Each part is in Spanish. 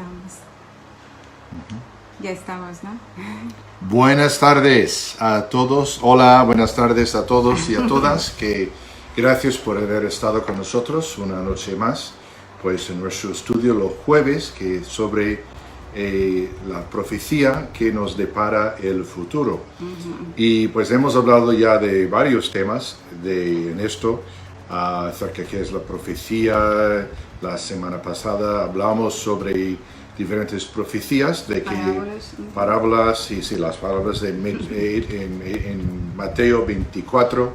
estamos. Ya estamos, ¿no? Buenas tardes a todos. Hola, buenas tardes a todos y a todas. Gracias por haber estado con nosotros una noche más, pues en nuestro estudio los jueves, que sobre la profecía que nos depara el futuro. Y pues hemos hablado ya de varios temas en esto, acerca de qué es la profecía. La semana pasada hablamos sobre diferentes profecías, de que parábolas, y sí, las parábolas en Mateo 24,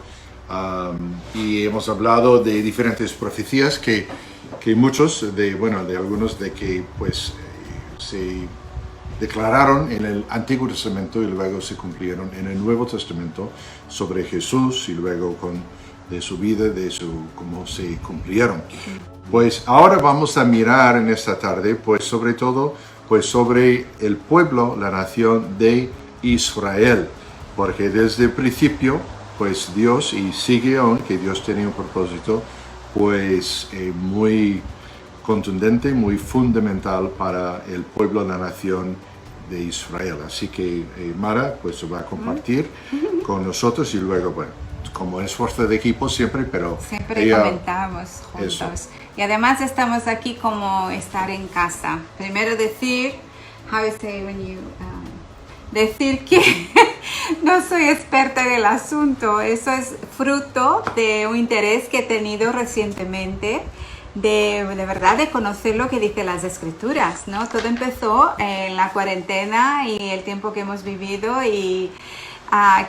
y hemos hablado de diferentes profecías que muchos, de algunos de que pues se declararon en el Antiguo Testamento y luego se cumplieron en el Nuevo Testamento sobre Jesús y luego de su vida, cómo se cumplieron. Pues ahora vamos a mirar en esta tarde, pues sobre todo, pues sobre el pueblo, la nación de Israel, porque desde el principio, pues Dios, y sigue aún, que Dios tenía un propósito, pues muy contundente, muy fundamental para el pueblo, la nación de Israel. Así que Mara, pues se va a compartir con nosotros y luego, bueno, como esfuerzo de equipo siempre, pero siempre comentamos juntos. Eso. Y además estamos aquí como estar en casa. Primero decir, decir que no soy experta en el asunto. Eso es fruto de un interés que he tenido recientemente de verdad de conocer lo que dicen las escrituras, ¿no? Todo empezó en la cuarentena y el tiempo que hemos vivido y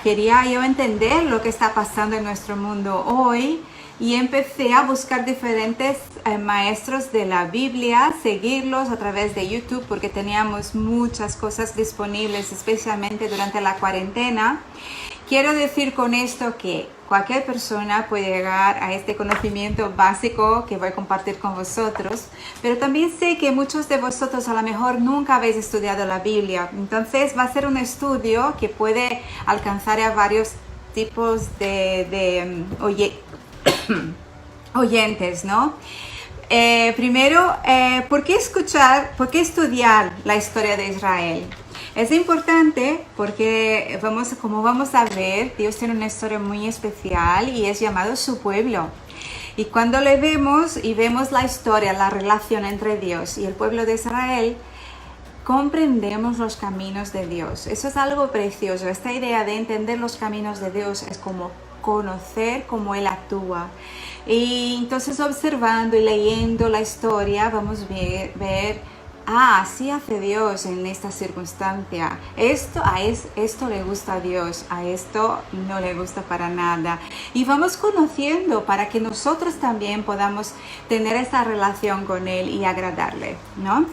quería yo entender lo que está pasando en nuestro mundo hoy y empecé a buscar diferentes maestros de la Biblia, seguirlos a través de YouTube porque teníamos muchas cosas disponibles, especialmente durante la cuarentena. Quiero decir con esto que cualquier persona puede llegar a este conocimiento básico que voy a compartir con vosotros, pero también sé que muchos de vosotros a lo mejor nunca habéis estudiado la Biblia. Entonces va a ser un estudio que puede alcanzar a varios tipos de oyentes, ¿no? Primero, ¿por qué estudiar la historia de Israel? Es importante porque, como vamos a ver, Dios tiene una historia muy especial y es llamado su pueblo. Y cuando le vemos y vemos la historia, la relación entre Dios y el pueblo de Israel, comprendemos los caminos de Dios. Eso es algo precioso. Esta idea de entender los caminos de Dios es como conocer cómo Él actúa. Y entonces observando y leyendo la historia vamos a ver así hace Dios en esta circunstancia. Esto le gusta a Dios, a esto no le gusta para nada. Y vamos conociendo para que nosotros también podamos tener esa relación con Él y agradarle, ¿no?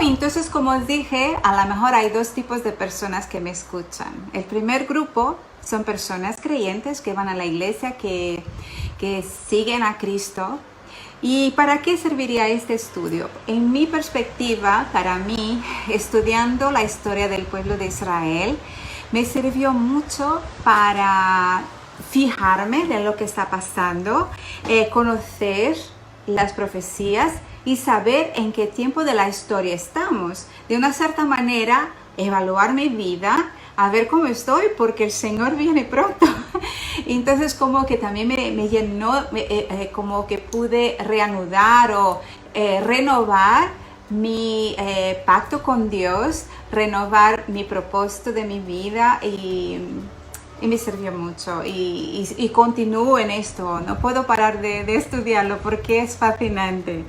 Entonces, como os dije, a lo mejor hay dos tipos de personas que me escuchan. El primer grupo son personas creyentes que van a la iglesia, que siguen a Cristo. ¿Y para qué serviría este estudio? En mi perspectiva, para mí, estudiando la historia del pueblo de Israel, me sirvió mucho para fijarme de lo que está pasando, conocer las profecías y saber en qué tiempo de la historia estamos. De una cierta manera, evaluar mi vida, a ver cómo estoy, porque el Señor viene pronto. Entonces como que también me llenó, como que pude reanudar o renovar mi pacto con Dios, renovar mi propósito de mi vida y me sirvió mucho y continúo en esto. No puedo parar de estudiarlo porque es fascinante.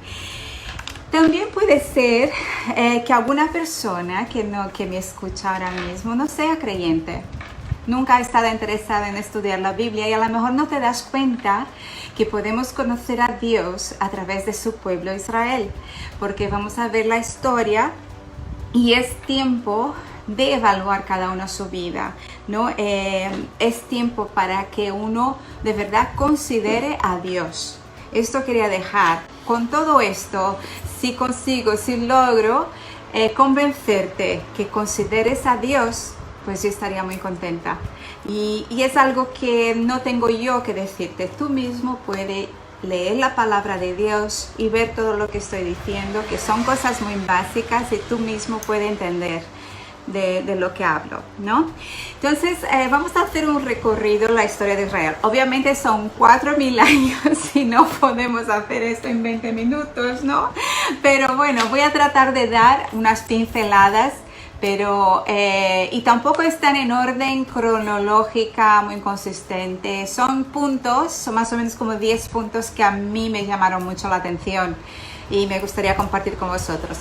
También puede ser que alguna persona que me escucha ahora mismo no sea creyente. Nunca ha estado interesada en estudiar la Biblia y a lo mejor no te das cuenta que podemos conocer a Dios a través de su pueblo Israel. Porque vamos a ver la historia y es tiempo de evaluar cada uno su vida, ¿no? Es tiempo para que uno de verdad considere a Dios. Esto quería dejar. Con todo esto, si logro convencerte que consideres a Dios, pues yo estaría muy contenta. Y es algo que no tengo yo que decirte. Tú mismo puedes leer la palabra de Dios y ver todo lo que estoy diciendo, que son cosas muy básicas y tú mismo puedes entender de lo que hablo, ¿no? Entonces, vamos a hacer un recorrido en la historia de Israel. Obviamente son 4.000 años y no podemos hacer esto en 20 minutos, ¿no? Pero bueno, voy a tratar de dar unas pinceladas, pero y tampoco están en orden cronológica muy consistente. Son puntos, son más o menos como 10 puntos que a mí me llamaron mucho la atención y me gustaría compartir con vosotros.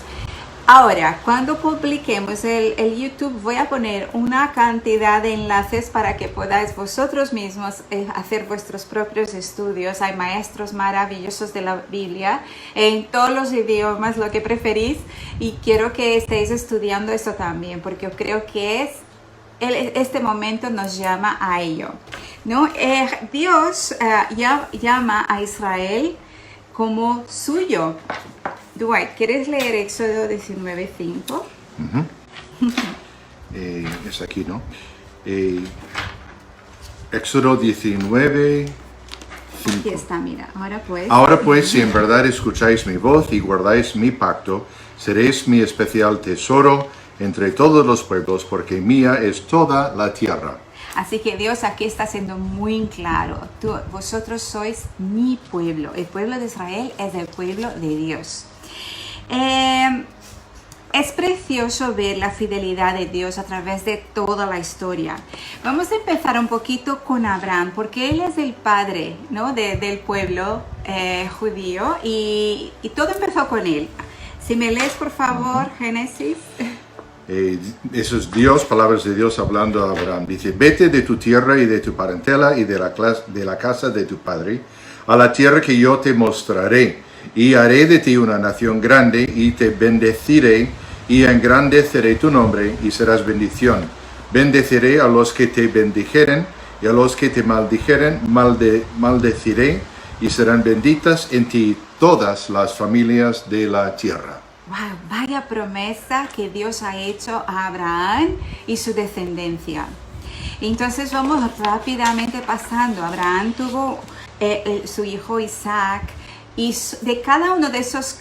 Ahora, cuando publiquemos el YouTube, voy a poner una cantidad de enlaces para que podáis vosotros mismos hacer vuestros propios estudios. Hay maestros maravillosos de la Biblia en todos los idiomas, lo que preferís, y quiero que estéis estudiando eso también, porque yo creo que este momento nos llama a ello, ¿no? Dios llama a Israel como suyo. Dwight, ¿quieres leer Éxodo 19:5? Es aquí, ¿no? Éxodo 19:5. Aquí está, mira. Ahora pues, si en verdad escucháis mi voz y guardáis mi pacto, seréis mi especial tesoro entre todos los pueblos, porque mía es toda la tierra. Así que Dios aquí está siendo muy claro. Vosotros sois mi pueblo. El pueblo de Israel es el pueblo de Dios. Es precioso ver la fidelidad de Dios a través de toda la historia. Vamos a empezar un poquito con Abraham, porque él es el padre, ¿no? del pueblo judío y todo empezó con él. Si me lees, por favor, Génesis. Eso es Dios, palabras de Dios hablando a Abraham. Dice, vete de tu tierra y de tu parentela y de la casa de tu padre, a la tierra que yo te mostraré. Y haré de ti una nación grande, y te bendeciré, y engrandeceré tu nombre, y serás bendición. Bendeciré a los que te bendijeren, y a los que te maldijeren, maldeciré, y serán benditas en ti todas las familias de la tierra. Wow, vaya promesa que Dios ha hecho a Abraham y su descendencia. Entonces vamos rápidamente pasando. Abraham tuvo su hijo Isaac. Y de cada uno de esos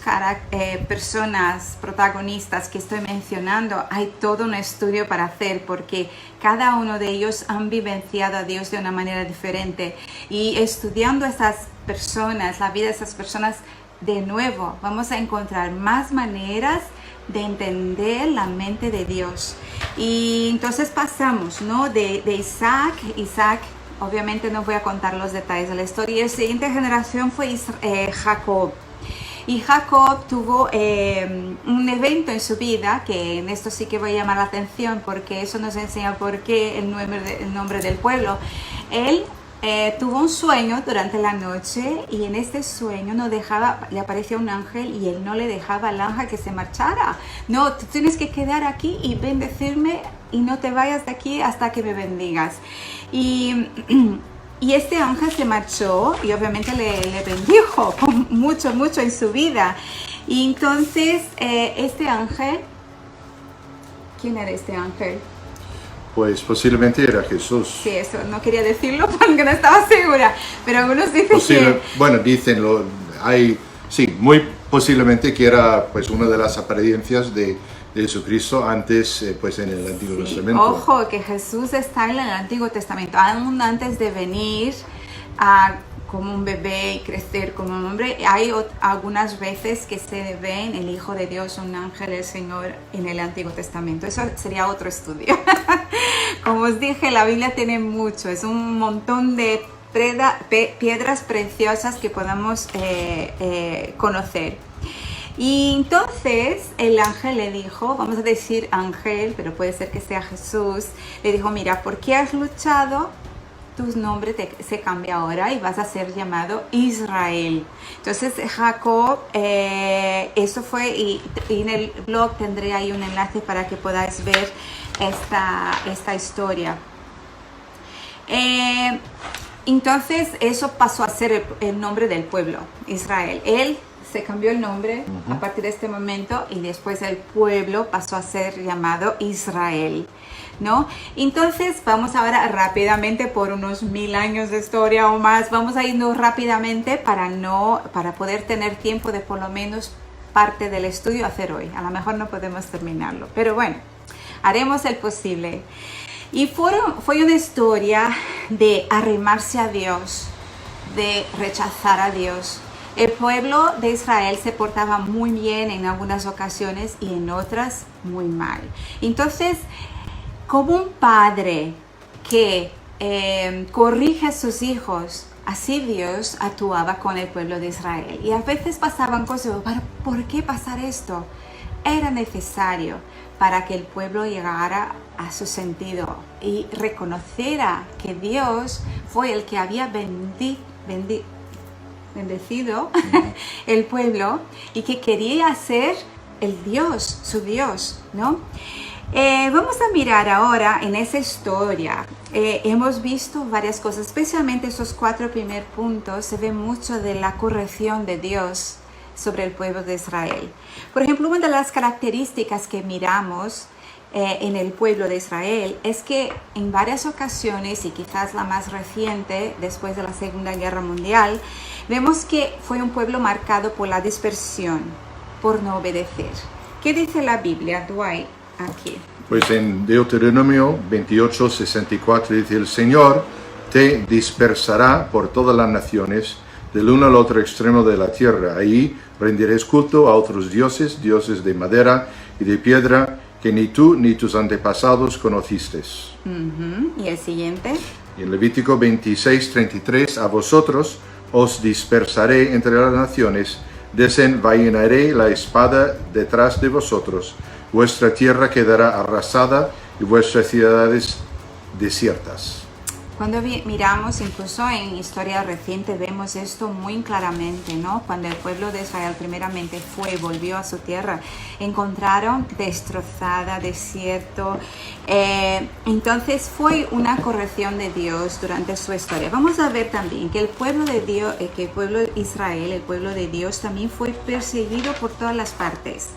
personas protagonistas que estoy mencionando, hay todo un estudio para hacer, porque cada uno de ellos han vivenciado a Dios de una manera diferente. Y estudiando esas personas, la vida de esas personas, de nuevo, vamos a encontrar más maneras de entender la mente de Dios. Y entonces pasamos, ¿no? de Isaac. Obviamente no voy a contar los detalles de la historia. Y la siguiente generación fue Jacob. Y Jacob tuvo un evento en su vida, que en esto sí que voy a llamar la atención, porque eso nos enseña por qué el nombre del pueblo. Él tuvo un sueño durante la noche, y en este sueño le apareció un ángel, y él no le dejaba al ángel que se marchara. No, tú tienes que quedar aquí y bendecirme, y no te vayas de aquí hasta que me bendigas. Y este ángel se marchó, y obviamente le bendijo mucho en su vida. Y entonces este ángel, ¿quién era este ángel? Pues posiblemente era Jesús. Sí, eso no quería decirlo porque no estaba segura, pero algunos dicen que... Bueno, muy posiblemente que era pues una de las apariencias de Jesucristo antes, pues en el Antiguo Testamento. Ojo, que Jesús está en el Antiguo Testamento, aún antes de venir como un bebé y crecer como un hombre. Hay algunas veces que se ve en el Hijo de Dios, un ángel del Señor, en el Antiguo Testamento. Eso sería otro estudio. Como os dije, la Biblia tiene mucho, es un montón de piedras preciosas que podamos conocer. Y entonces el ángel le dijo, vamos a decir ángel, pero puede ser que sea Jesús, le dijo, mira, ¿por qué has luchado? Tu nombre se cambia ahora y vas a ser llamado Israel. Entonces Jacob, eso fue, y en el blog tendré ahí un enlace para que podáis ver esta historia. Entonces eso pasó a ser el nombre del pueblo, Israel. Él se cambió el nombre a partir de este momento y después el pueblo pasó a ser llamado Israel, ¿no? Entonces vamos ahora rápidamente por unos 1000 años de historia o más, vamos a irnos rápidamente para poder tener tiempo de por lo menos parte del estudio hacer hoy. A lo mejor no podemos terminarlo, pero bueno, haremos el posible. Y fue una historia de arrimarse a Dios, de rechazar a Dios. El pueblo de Israel se portaba muy bien en algunas ocasiones y en otras muy mal. Entonces, como un padre que corrige a sus hijos, así Dios actuaba con el pueblo de Israel. Y a veces pasaban cosas, ¿por qué pasar esto? Era necesario para que el pueblo llegara a su sentido y reconociera que Dios fue el que había bendecido el pueblo y que quería ser el Dios, su Dios, ¿no? Vamos a mirar ahora en esa historia. Hemos visto varias cosas, especialmente esos 4 primeros puntos. Se ve mucho de la corrección de Dios sobre el pueblo de Israel. Por ejemplo, una de las características que miramos en el pueblo de Israel es que en varias ocasiones, y quizás la más reciente después de la Segunda Guerra Mundial, vemos que fue un pueblo marcado por la dispersión, por no obedecer. ¿Qué dice la Biblia, Dwight, aquí? Pues en Deuteronomio 28:64 dice: el Señor te dispersará por todas las naciones, del uno al otro extremo de la tierra. Ahí rendiréis culto a otros dioses, dioses de madera y de piedra, que ni tú ni tus antepasados conocisteis. ¿Y el siguiente? Y en Levítico 26:33, a vosotros os dispersaré entre las naciones, desenvainaré la espada detrás de vosotros, vuestra tierra quedará arrasada y vuestras ciudades desiertas. Cuando miramos incluso en historia reciente vemos esto muy claramente, ¿no? Cuando el pueblo de Israel primeramente volvió a su tierra, encontraron destrozada, desierto. Entonces fue una corrección de Dios durante su historia. Vamos a ver también que el pueblo de Dios, que el pueblo de Israel, el pueblo de Dios también fue perseguido por todas las partes.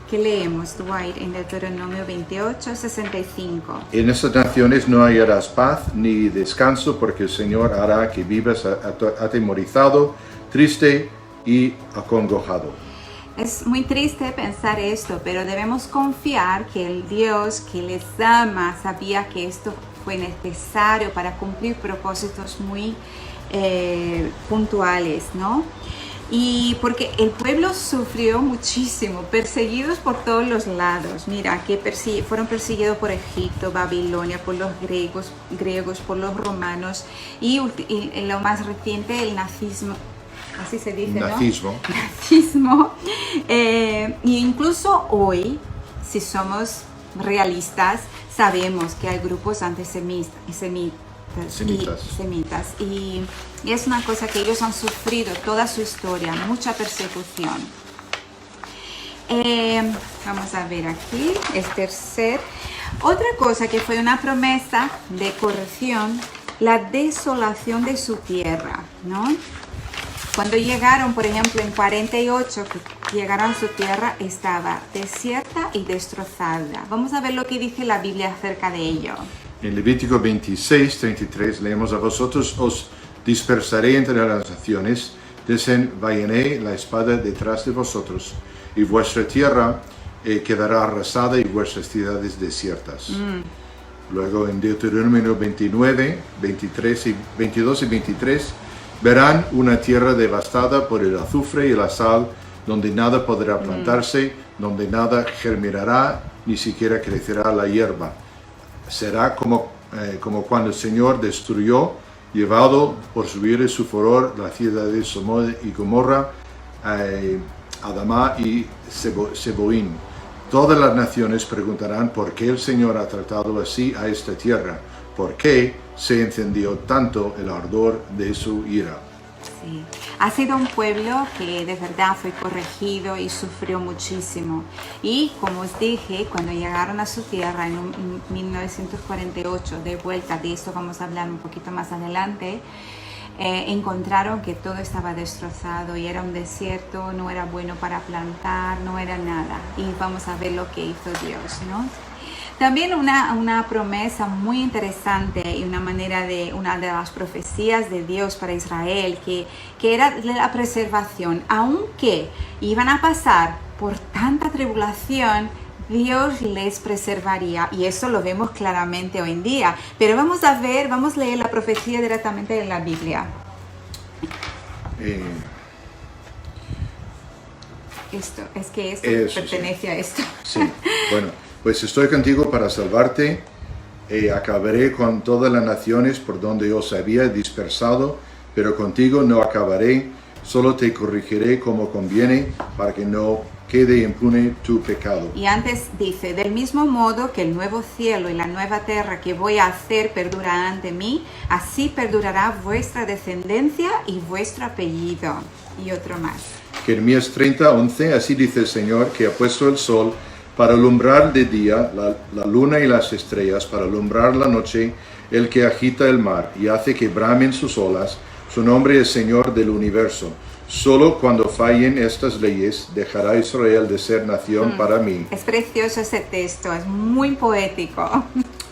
¿Qué leemos, Dwight, en Deuteronomio 28:65? En esas naciones no hallarás paz ni descanso, porque el Señor hará que vivas atemorizado, triste y acongojado. Es muy triste pensar esto, pero debemos confiar que el Dios que les ama sabía que esto fue necesario para cumplir propósitos muy puntuales, ¿no? Y porque el pueblo sufrió muchísimo, perseguidos por todos los lados. Mira, que fueron perseguidos por Egipto, Babilonia, por los griegos, por los romanos y lo más reciente, el nazismo. Así se dice, Nazismo. ¿no? Nazismo. Y incluso hoy, si somos realistas, sabemos que hay grupos antisemitas. Y es una cosa que ellos han sufrido toda su historia, mucha persecución. Vamos a ver aquí, otra cosa que fue una promesa de corrección, la desolación de su tierra, ¿no? Cuando llegaron, por ejemplo, en 48, que llegaron a su tierra, estaba desierta y destrozada. Vamos a ver lo que dice la Biblia acerca de ello. En Levítico 26:33 leemos: a vosotros os dispersaré entre las naciones, desenvainaré la espada detrás de vosotros, y vuestra tierra quedará arrasada y vuestras ciudades desiertas. Luego en Deuteronomio 22 y 23, verán una tierra devastada por el azufre y la sal, donde nada podrá plantarse, donde nada germinará, ni siquiera crecerá la hierba. Será como cuando el Señor destruyó, llevado por su ira y su furor, la ciudad de Sodoma y Gomorra, Adama y Seboín. Todas las naciones preguntarán por qué el Señor ha tratado así a esta tierra, por qué se encendió tanto el ardor de su ira. Sí, ha sido un pueblo que de verdad fue corregido y sufrió muchísimo. Y como os dije, cuando llegaron a su tierra en 1948, de vuelta, de esto vamos a hablar un poquito más adelante, encontraron que todo estaba destrozado y era un desierto, no era bueno para plantar, no era nada. Y vamos a ver lo que hizo Dios, ¿no? También una promesa muy interesante y una de las profecías de Dios para Israel, que era la preservación. Aunque iban a pasar por tanta tribulación, Dios les preservaría, y eso lo vemos claramente hoy en día. Pero vamos a leer la profecía directamente en la Biblia. Esto pertenece a esto. Sí, bueno. Pues estoy contigo para salvarte, acabaré con todas las naciones por donde os había dispersado, pero contigo no acabaré, solo te corregiré como conviene, para que no quede impune tu pecado. Y antes dice, del mismo modo que el nuevo cielo y la nueva tierra que voy a hacer perdurarán ante mí, así perdurará vuestra descendencia y vuestro apellido. Y otro más. Jeremías 30:11, así dice el Señor, que ha puesto el sol para alumbrar de día, la luna y las estrellas, para alumbrar la noche, el que agita el mar y hace que bramen sus olas. Su nombre es Señor del universo. Solo cuando fallen estas leyes, dejará Israel de ser nación para mí. Es precioso ese texto, es muy poético.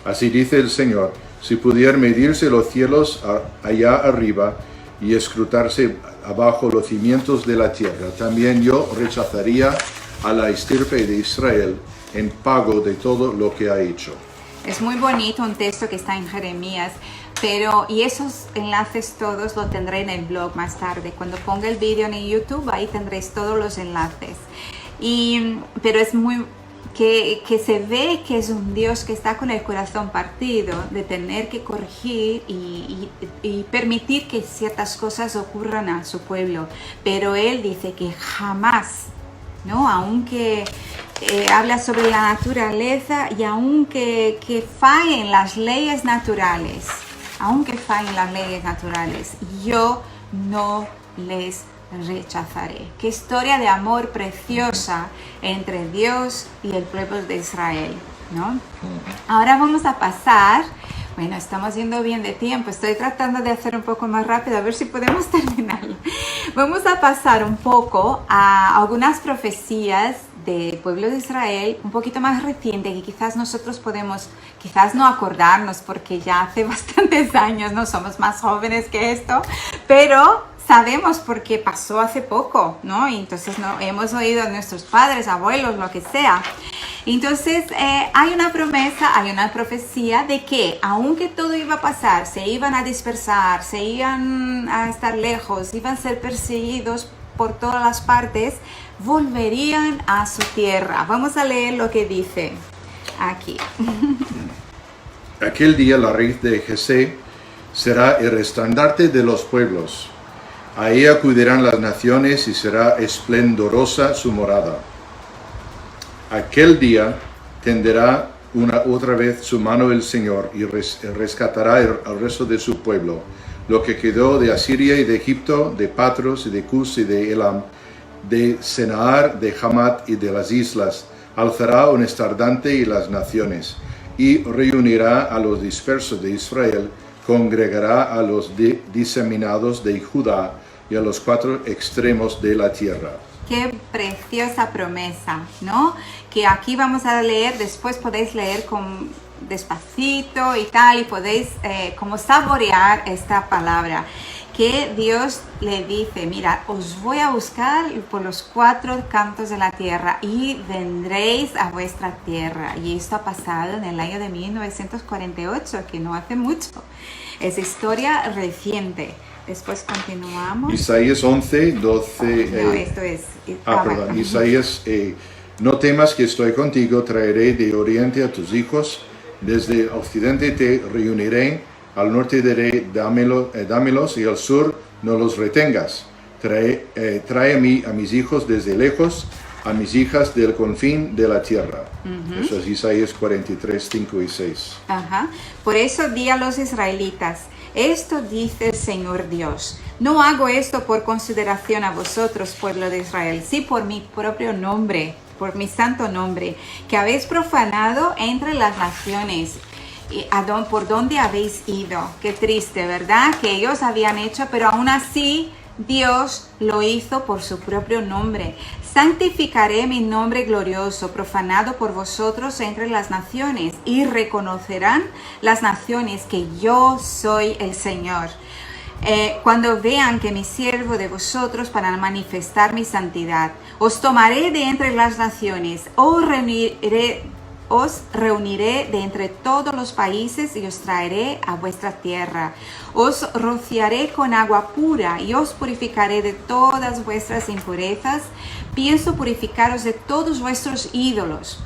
Así dice el Señor, si pudieran medirse los cielos allá arriba y escrutarse abajo los cimientos de la tierra, también yo rechazaría a la estirpe de Israel en pago de todo lo que ha hecho. Es muy bonito un texto que está en Jeremías, y esos enlaces todos lo tendré en el blog más tarde. Cuando ponga el vídeo en YouTube, ahí tendréis todos los enlaces. Pero es muy que se ve que es un Dios que está con el corazón partido de tener que corregir y permitir que ciertas cosas ocurran a su pueblo. Pero Él dice que jamás, ¿no? Aunque habla sobre la naturaleza y aunque fallen las leyes naturales, yo no les rechazaré. Qué historia de amor preciosa entre Dios y el pueblo de Israel, ¿no? Ahora vamos a pasar. Bueno, estamos yendo bien de tiempo. Estoy tratando de hacer un poco más rápido, a ver si podemos terminarlo. Vamos a pasar un poco a algunas profecías del pueblo de Israel, un poquito más reciente, que quizás nosotros podemos, quizás no acordarnos, porque ya hace bastantes años, no somos más jóvenes que esto, pero sabemos porque pasó hace poco, ¿no? Y entonces hemos oído a nuestros padres, abuelos, lo que sea. Entonces hay una promesa, hay una profecía de que aunque todo iba a pasar, se iban a dispersar, se iban a estar lejos, iban a ser perseguidos por todas las partes, volverían a su tierra. Vamos a leer lo que dice aquí. Aquel día la raíz de Jesé será el estandarte de los pueblos. Ahí acudirán las naciones y será esplendorosa su morada. Aquel día tenderá otra vez su mano el Señor y rescatará al resto de su pueblo, lo que quedó de Asiria y de Egipto, de Patros y de Cus y de Elam, de Sennaar, de Hamat y de las islas. Alzará un estandarte y las naciones, y reunirá a los dispersos de Israel, congregará a los diseminados de Judá y a los 4 extremos de la tierra. Qué preciosa promesa, ¿no? Que aquí vamos a leer, después podéis leer despacito y tal, y podéis como saborear esta palabra. Que Dios le dice, mira, os voy a buscar por los 4 cantos de la tierra y vendréis a vuestra tierra. Y esto ha pasado en el año de 1948, que no hace mucho. Es historia reciente. Después continuamos. Isaías 11, 12. No, esto es. Perdón. Isaías, no temas que estoy contigo, traeré de oriente a tus hijos, desde occidente te reuniré, al norte diré, dámelos, y al sur no los retengas. Trae a mis hijos desde lejos, a mis hijas del confín de la tierra. Eso es Isaías 43, 5 y 6. Por eso di a los israelitas, Esto dice el Señor Dios. No hago esto por consideración a vosotros, pueblo de Israel, sí por mi propio nombre, por mi santo nombre, que habéis profanado entre las naciones. ¿Por dónde habéis ido? Qué triste, ¿verdad? Que ellos habían hecho, pero aún así Dios lo hizo por su propio nombre. Santificaré mi nombre glorioso, profanado por vosotros entre las naciones, y reconocerán las naciones que yo soy el Señor. Cuando vean que me sirvo de vosotros para manifestar mi santidad, os tomaré de entre las naciones, os reuniré de entre todos los países y os traeré a vuestra tierra. Os rociaré con agua pura y os purificaré de todas vuestras impurezas. Pienso purificaros de todos vuestros ídolos.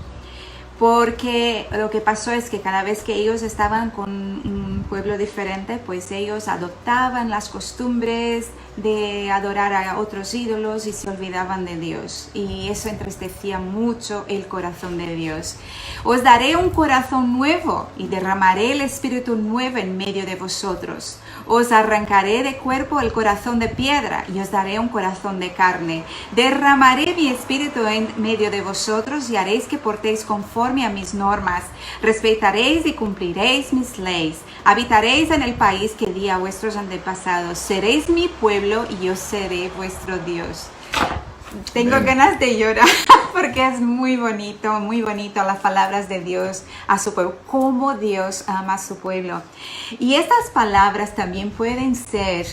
Porque lo que pasó es que cada vez que ellos estaban con un pueblo diferente, pues ellos adoptaban las costumbres de adorar a otros ídolos y se olvidaban de Dios. Y eso entristecía mucho el corazón de Dios. Os daré un corazón nuevo y derramaré el espíritu nuevo en medio de vosotros. Os arrancaré de cuerpo el corazón de piedra y os daré un corazón de carne. Derramaré mi espíritu en medio de vosotros y haréis que portéis conforme a mis normas. Respetaréis y cumpliréis mis leyes. Habitaréis en el país que di a vuestros antepasados. Seréis mi pueblo y yo seré vuestro Dios. Tengo ganas de llorar porque es muy bonito las palabras de Dios a su pueblo, cómo Dios ama a su pueblo. Y estas palabras también pueden ser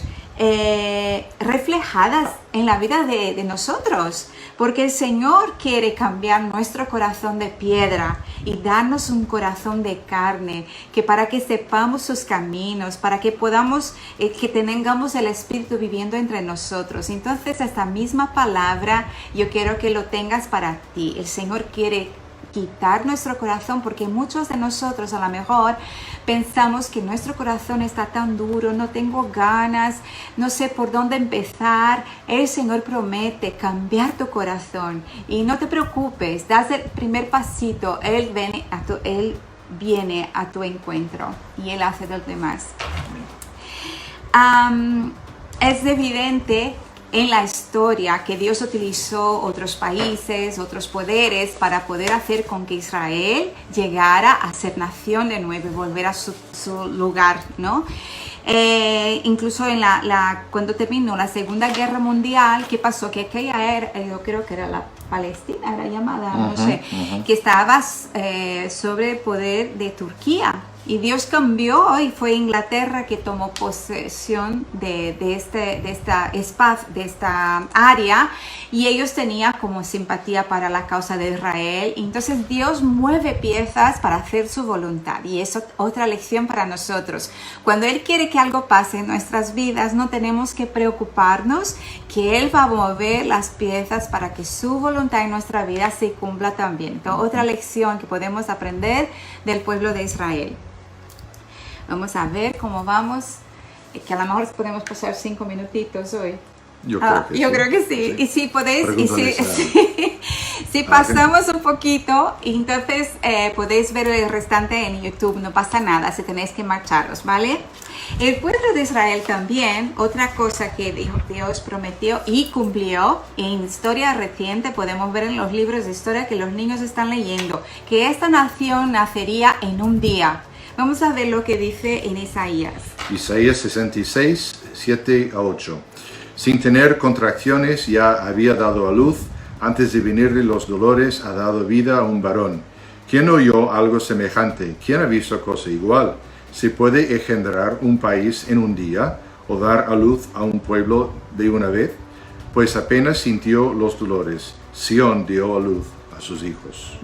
reflejadas en la vida de nosotros, porque el Señor quiere cambiar nuestro corazón de piedra y darnos un corazón de carne, que para que sepamos sus caminos, para que podamos, que tengamos el Espíritu viviendo entre nosotros. Entonces esta misma palabra yo quiero que lo tengas para ti. El Señor quiere quitar nuestro corazón, porque muchos de nosotros a lo mejor pensamos que nuestro corazón está tan duro, no tengo ganas, no sé por dónde empezar. El Señor promete cambiar tu corazón y no te preocupes, das el primer pasito, Él viene a tu encuentro y Él hace los demás. Es evidente en la historia que Dios utilizó otros países, otros poderes para poder hacer con que Israel llegara a ser nación de nuevo y volver a su lugar, ¿no? Incluso cuando terminó la Segunda Guerra Mundial, ¿qué pasó? Que aquella era, yo creo que era la Palestina, era llamada, no sé, que estaba sobre el poder de Turquía. Y Dios cambió y fue Inglaterra que tomó posesión de esta área, y ellos tenían como simpatía para la causa de Israel. Entonces Dios mueve piezas para hacer su voluntad, y eso es otra lección para nosotros. Cuando Él quiere que algo pase en nuestras vidas, no tenemos que preocuparnos, que Él va a mover las piezas para que su voluntad en nuestra vida se cumpla también. Entonces, otra lección que podemos aprender del pueblo de Israel. Vamos a ver cómo vamos, que a lo mejor podemos pasar 5 minutitos hoy. Yo creo que sí. Y si podéis, si pasamos un poquito, entonces podéis ver el restante en YouTube, no pasa nada si tenéis que marcharos, ¿vale? El pueblo de Israel también, otra cosa que Dios prometió y cumplió, en historia reciente podemos ver en los libros de historia que los niños están leyendo, que esta nación nacería en un día. Vamos a ver lo que dice en Isaías. Isaías 66, 7 a 8. Sin tener contracciones ya había dado a luz, antes de venirle los dolores ha dado vida a un varón. ¿Quién oyó algo semejante? ¿Quién ha visto cosa igual? ¿Se puede engendrar un país en un día o dar a luz a un pueblo de una vez? Pues apenas sintió los dolores, Sión dio a luz a sus hijos.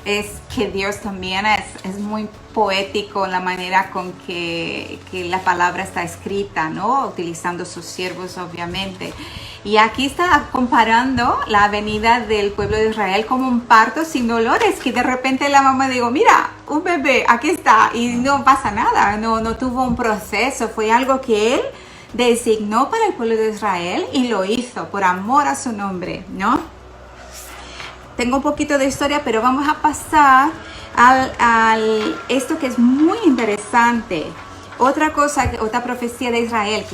Es que Dios también es muy poético en la manera con que la palabra está escrita, ¿no? Utilizando sus siervos, obviamente. Y aquí está comparando la venida del pueblo de Israel como un parto sin dolores, que de repente la mamá dijo, mira, un bebé, aquí está, y no pasa nada, no tuvo un proceso, fue algo que Él designó para el pueblo de Israel y lo hizo por amor a su nombre, ¿no? Tengo un poquito de historia, pero vamos a pasar al esto que es muy interesante. Otra cosa, otra profecía de Israel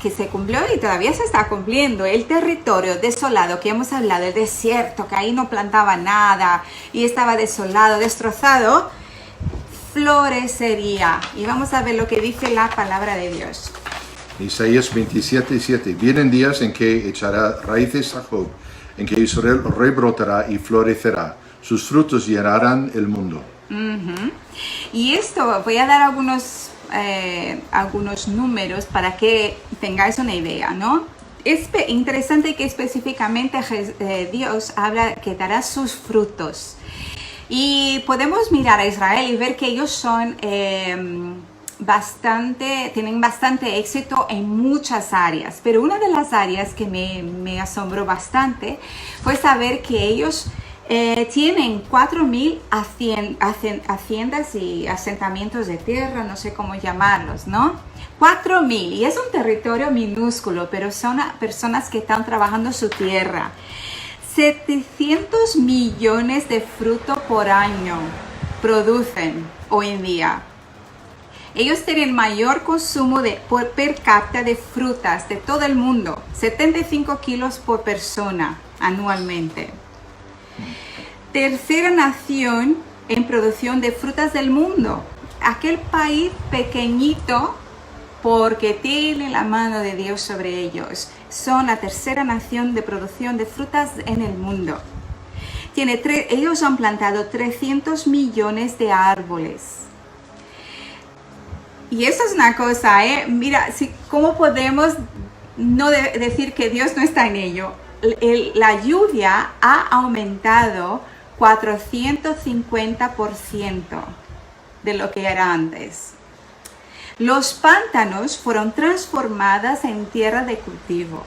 que se cumplió y todavía se está cumpliendo, el territorio desolado que hemos hablado, el desierto, que ahí no plantaba nada y estaba desolado, destrozado, florecería. Y vamos a ver lo que dice la palabra de Dios. Isaías 27:7. Vienen días en que echará raíces a Job, en que Israel rebrotará y florecerá. Sus frutos llenarán el mundo. Y esto, voy a dar algunos números para que tengáis una idea, ¿no? Es interesante que específicamente Dios habla que dará sus frutos. Y podemos mirar a Israel y ver que ellos son tienen bastante éxito en muchas áreas. Pero una de las áreas que me asombró bastante fue saber que ellos tienen 4,000 haciendas y asentamientos de tierra, no sé cómo llamarlos, ¿no? 4,000, y es un territorio minúsculo, pero son personas que están trabajando su tierra. 700 millones de fruto por año producen hoy en día. Ellos tienen mayor consumo per cápita de frutas de todo el mundo, 75 kilos por persona anualmente. Tercera nación en producción de frutas del mundo. Aquel país pequeñito, porque tiene la mano de Dios sobre ellos, son la tercera nación de producción de frutas en el mundo. Ellos han plantado 300 millones de árboles. Y eso es una cosa, mira, ¿cómo podemos no decir que Dios no está en ello? La lluvia ha aumentado 450% de lo que era antes. Los pantanos fueron transformados en tierra de cultivo.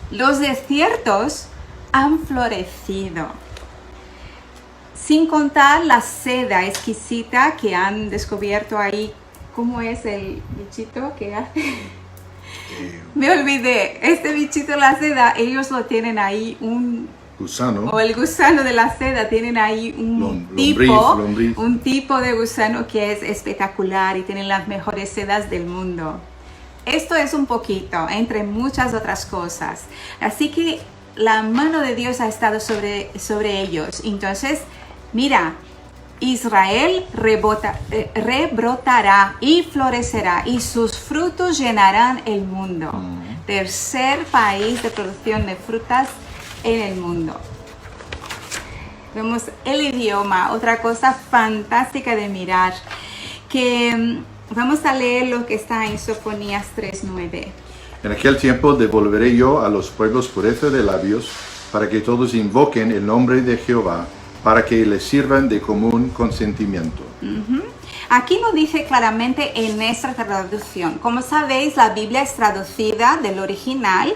Los desiertos han florecido. Sin contar la seda exquisita que han descubierto ahí. ¿Cómo es el bichito que hace? Me olvidé. Este bichito de la seda, ellos lo tienen ahí, gusano. O el gusano de la seda, tienen ahí un tipo de gusano que es espectacular y tienen las mejores sedas del mundo. Esto es un poquito, entre muchas otras cosas. Así que la mano de Dios ha estado sobre ellos. Entonces, mira, Israel rebrotará y florecerá y sus frutos llenarán el mundo. Tercer país de producción de frutas en el mundo. Vemos el idioma, otra cosa fantástica de mirar, que vamos a leer lo que está en Sofonías 3:9. En aquel tiempo devolveré yo a los pueblos pureza de labios, para que todos invoquen el nombre de Jehová, para que les sirvan de común consentimiento. Aquí no dice claramente en nuestra traducción. Como sabéis, la Biblia es traducida del original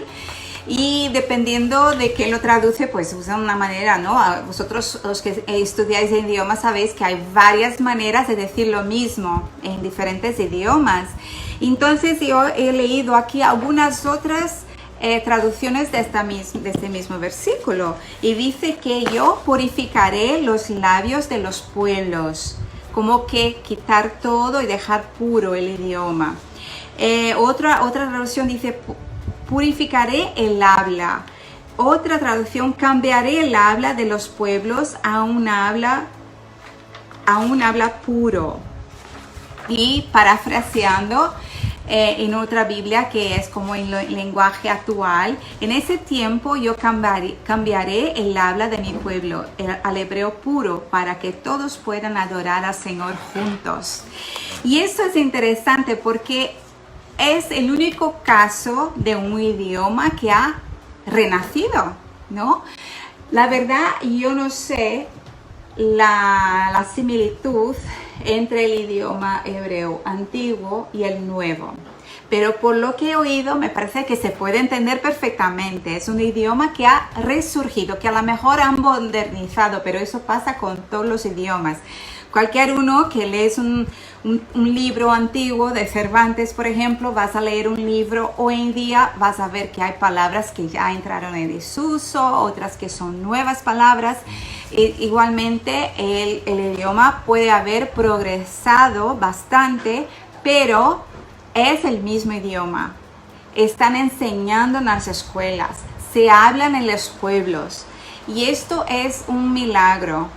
y dependiendo de quién lo traduce, pues usa una manera, ¿no? Vosotros, los que estudiáis el idioma, sabéis que hay varias maneras de decir lo mismo en diferentes idiomas. Entonces yo he leído aquí algunas otras traducciones de este mismo versículo y dice que yo purificaré los labios de los pueblos, como que quitar todo y dejar puro el idioma. Otra traducción dice purificaré el habla. Otra traducción, cambiaré el habla de los pueblos a un habla puro. Y parafraseando en otra Biblia que es como en el lenguaje actual, en ese tiempo yo cambiaré el habla de mi pueblo al hebreo puro, para que todos puedan adorar al Señor juntos. Y esto es interesante porque es el único caso de un idioma que ha renacido, ¿no? La verdad, yo no sé la similitud entre el idioma hebreo antiguo y el nuevo, pero por lo que he oído me parece que se puede entender perfectamente. Es un idioma que ha resurgido, que a lo mejor han modernizado, pero eso pasa con todos los idiomas. Cualquier uno que lees un libro antiguo de Cervantes, por ejemplo, vas a leer un libro hoy en día, vas a ver que hay palabras que ya entraron en desuso, otras que son nuevas palabras. Igualmente, el idioma puede haber progresado bastante pero es el mismo idioma. Están enseñando en las escuelas, se hablan en los pueblos y esto es un milagro.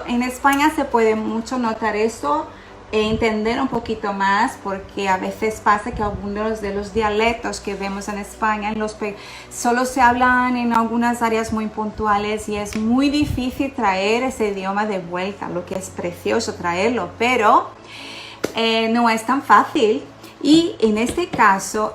En España se puede mucho notar esto e entender un poquito más, porque a veces pasa que algunos de los dialectos que vemos en España solo se hablan en algunas áreas muy puntuales y es muy difícil traer ese idioma de vuelta, lo que es precioso traerlo, pero no es tan fácil. Y en este caso,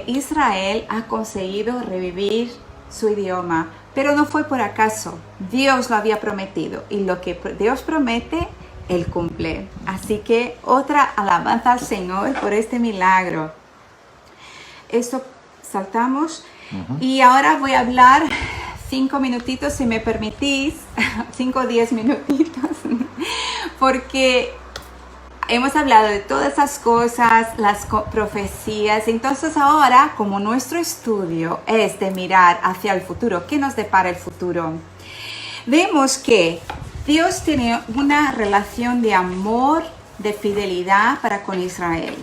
Israel ha conseguido revivir su idioma, pero no fue por acaso. Dios lo había prometido y lo que Dios promete, Él cumple. Así que otra alabanza al Señor por este milagro. Esto saltamos. Y ahora voy a hablar 5 minutitos, si me permitís, 5 o 10 minutitos, porque hemos hablado de todas esas cosas, las profecías. Entonces ahora, como nuestro estudio es de mirar hacia el futuro, ¿qué nos depara el futuro? Vemos que Dios tiene una relación de amor, de fidelidad para con Israel.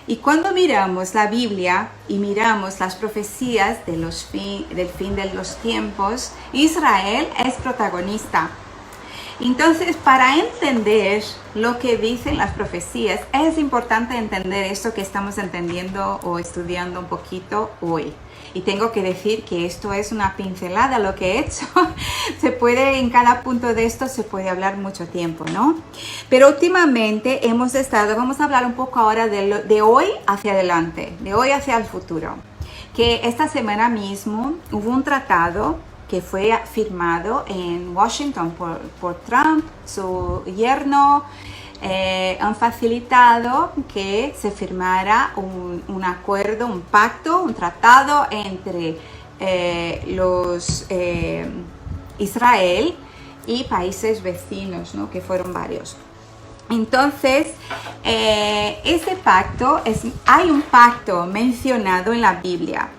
Y cuando miramos la Biblia y miramos las profecías del fin de los tiempos, Israel es protagonista. Entonces, para entender lo que dicen las profecías, es importante entender esto que estamos entendiendo o estudiando un poquito hoy. Y tengo que decir que esto es una pincelada lo que he hecho. En cada punto de esto se puede hablar mucho tiempo, ¿no? Pero últimamente vamos a hablar un poco ahora de hoy hacia adelante, de hoy hacia el futuro. Que esta semana mismo hubo un tratado que fue firmado en Washington por Trump, su yerno. Han facilitado que se firmara un acuerdo, un pacto, un tratado entre Israel y países vecinos, ¿no? Que fueron varios. Entonces, ese pacto, hay un pacto mencionado en la Biblia.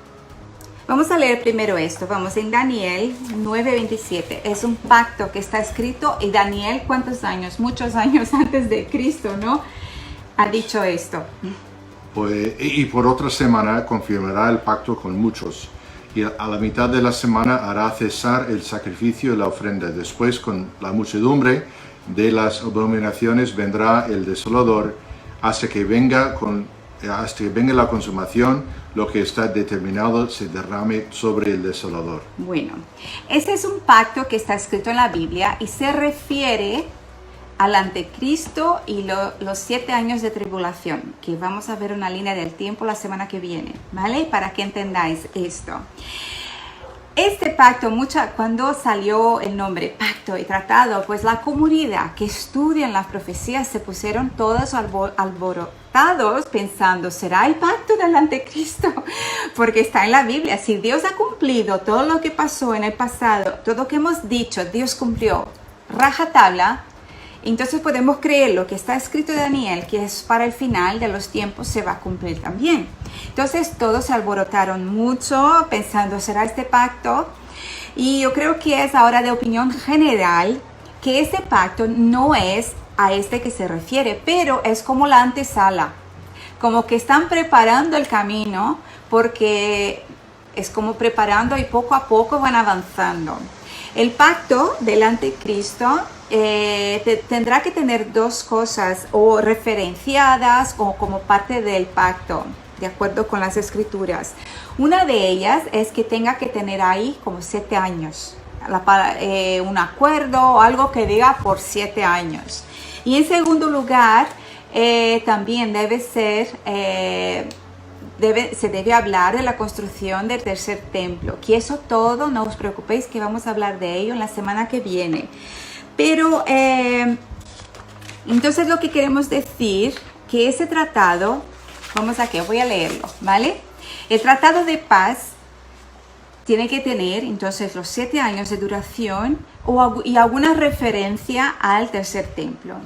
Vamos a leer primero esto. Vamos en Daniel 9:27. Es un pacto que está escrito y Daniel, ¿cuántos años? Muchos años antes de Cristo, ¿no? Ha dicho esto. Pues, y por otra semana confirmará el pacto con muchos. Y a la mitad de la semana hará cesar el sacrificio y la ofrenda. Después, con la muchedumbre de las abominaciones, vendrá el desolador hasta que venga la consumación, lo que está determinado se derrame sobre el desolador. Bueno, este es un pacto que está escrito en la Biblia y se refiere al anticristo y los 7 años de tribulación, que vamos a ver una línea del tiempo la semana que viene, ¿vale? Para que entendáis esto. Este pacto, cuando salió el nombre pacto y tratado, pues la comunidad que estudian las profecías se pusieron todos alborotados pensando, ¿será el pacto del anticristo? Porque está en la Biblia. Si Dios ha cumplido todo lo que pasó en el pasado, todo lo que hemos dicho, Dios cumplió rajatabla, entonces podemos creer lo que está escrito de Daniel, que es para el final de los tiempos, se va a cumplir también. Entonces todos se alborotaron mucho pensando, ¿será este pacto? Y yo creo que es ahora de opinión general que este pacto no es a este que se refiere, pero es como la antesala, como que están preparando el camino, porque es como preparando y poco a poco van avanzando. El pacto del anticristo tendrá que tener 2 cosas o referenciadas o como parte del pacto, de acuerdo con las escrituras. Una de ellas es que tenga que tener ahí como 7 años, un acuerdo o algo que diga por 7 años. Y en segundo lugar, también se debe hablar de la construcción del tercer templo, que eso todo, no os preocupéis que vamos a hablar de ello en la semana que viene. Pero entonces lo que queremos decir, que ese tratado, voy a leerlo, ¿vale? El tratado de paz tiene que tener entonces los 7 años de duración y alguna referencia al tercer templo.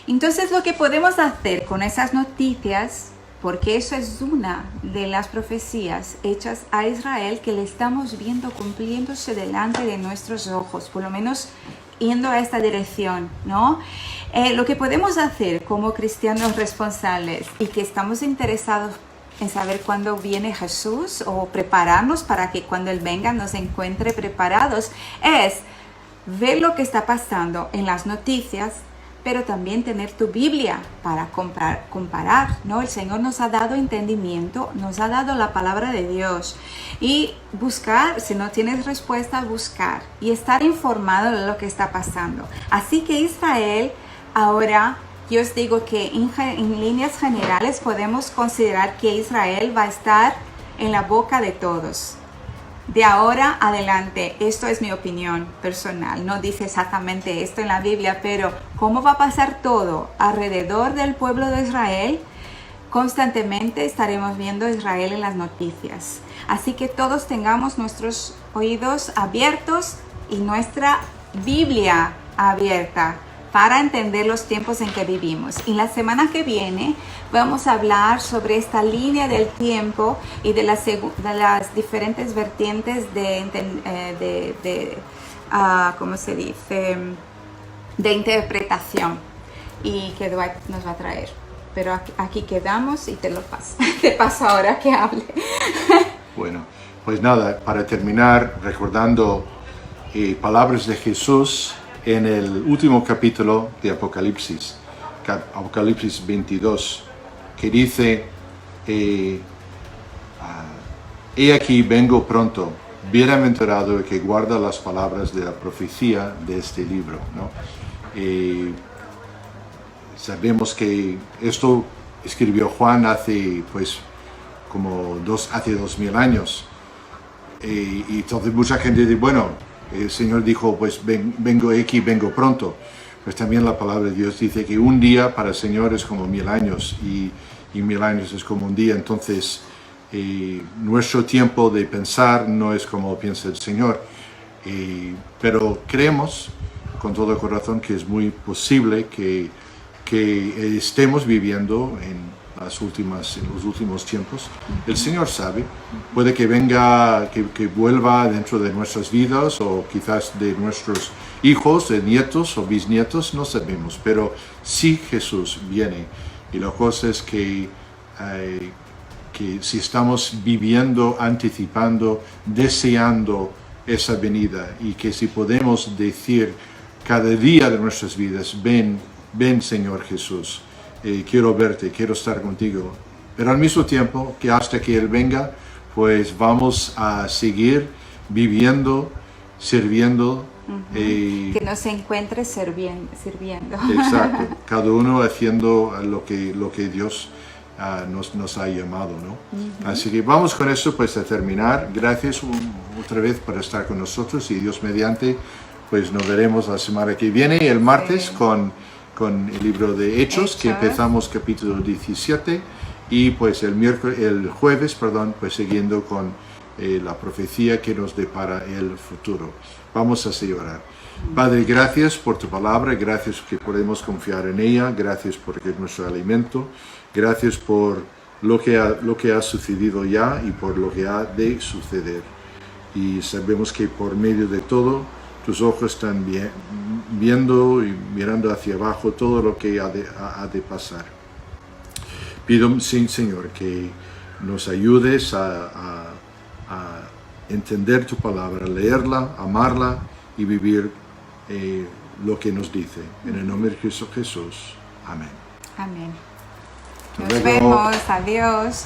Entonces lo que podemos hacer con esas noticias, porque eso es una de las profecías hechas a Israel que le estamos viendo cumpliéndose delante de nuestros ojos, por lo menos yendo a esta dirección, ¿no? Lo que podemos hacer como cristianos responsables y que estamos interesados en saber cuándo viene Jesús o prepararnos para que cuando Él venga nos encuentre preparados es ver lo que está pasando en las noticias, pero también tener tu Biblia para comparar, ¿no? El Señor nos ha dado entendimiento, nos ha dado la palabra de Dios y buscar, si no tienes respuesta, buscar y estar informado de lo que está pasando. Así que Israel, ahora yo os digo que en líneas generales podemos considerar que Israel va a estar en la boca de todos. De ahora adelante, esto es mi opinión personal, no dice exactamente esto en la Biblia, pero cómo va a pasar todo alrededor del pueblo de Israel, constantemente estaremos viendo Israel en las noticias. Así que todos tengamos nuestros oídos abiertos y nuestra Biblia abierta para entender los tiempos en que vivimos. Y la semana que viene vamos a hablar sobre esta línea del tiempo y de las diferentes vertientes ¿cómo se dice? De interpretación y que Dwight nos va a traer. Pero aquí quedamos y te paso ahora que hable. Bueno, pues nada, para terminar recordando palabras de Jesús en el último capítulo de Apocalipsis, Apocalipsis 22, que dice, he aquí vengo pronto, bienaventurado el que guarda las palabras de la profecía de este libro, ¿no? Sabemos que esto escribió Juan hace pues como hace 2000 años, y entonces mucha gente dice, bueno, el Señor dijo, pues vengo aquí, vengo pronto. Pues también la palabra de Dios dice que un día para el Señor es como 1000 años y 1000 años es como un día. Entonces, nuestro tiempo de pensar no es como piensa el Señor. Pero creemos con todo el corazón que es muy posible que estemos viviendo en los últimos tiempos. El Señor sabe, puede que venga, que vuelva dentro de nuestras vidas o quizás de nuestros hijos, de nietos o bisnietos, no sabemos, pero sí Jesús viene. Y la cosa es que si estamos viviendo, anticipando, deseando esa venida y que si podemos decir cada día de nuestras vidas, ven Señor Jesús. Quiero verte, quiero estar contigo, pero al mismo tiempo que hasta que Él venga, pues vamos a seguir viviendo, sirviendo. Que nos encuentre sirviendo. Exacto, cada uno haciendo lo que Dios nos ha llamado, ¿no? Así que vamos con eso pues a terminar. Gracias otra vez por estar con nosotros y Dios mediante, pues nos veremos la semana que viene, el martes, con el libro de Hechos, que empezamos capítulo 17 y pues el jueves, pues siguiendo con la profecía que nos depara el futuro. Vamos a orar. Padre, gracias por tu palabra, gracias que podemos confiar en ella, gracias porque es nuestro alimento, gracias por lo que ha sucedido ya y por lo que ha de suceder. Y sabemos que por medio de todo, tus ojos están viendo y mirando hacia abajo todo lo que ha de pasar. Pido, sí, Señor, que nos ayudes a entender tu palabra, leerla, amarla y vivir lo que nos dice. En el nombre de Cristo Jesús. Amén. Amén. Nos vemos. Adiós.